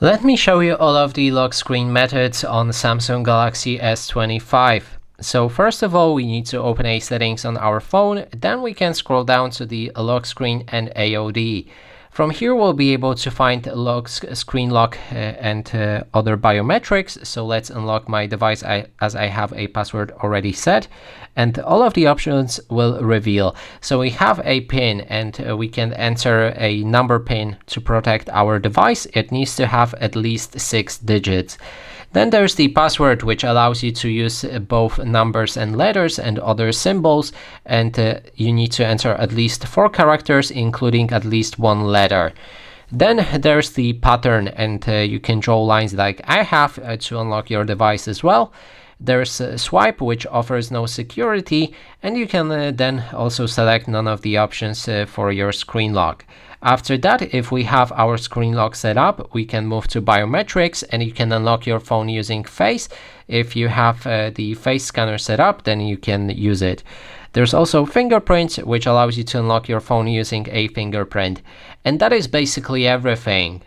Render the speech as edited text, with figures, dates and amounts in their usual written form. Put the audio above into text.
Let me show you all of the lock screen methods on Samsung Galaxy S25. So first of all, we need to open a settings on our phone, then we can scroll down to the lock screen and AOD. From here, we'll be able to find screen lock and other biometrics. So let's unlock my device as I have a password already set. And all of the options will reveal. So we have a pin and we can enter a number pin to protect our device. It needs to have at least 6 digits. Then there's the password, which allows you to use both numbers and letters and other symbols, and you need to enter at least 4 characters, including at least 1 letter. Then there's the pattern, and you can draw lines like I have to unlock your device as well. There's swipe, which offers no security, and you can then also select none of the options for your screen lock. After that, if we have our screen lock set up, we can move to biometrics and you can unlock your phone using face. If you have the face scanner set up, then you can use it. There's also fingerprint, which allows you to unlock your phone using a fingerprint. And that is basically everything.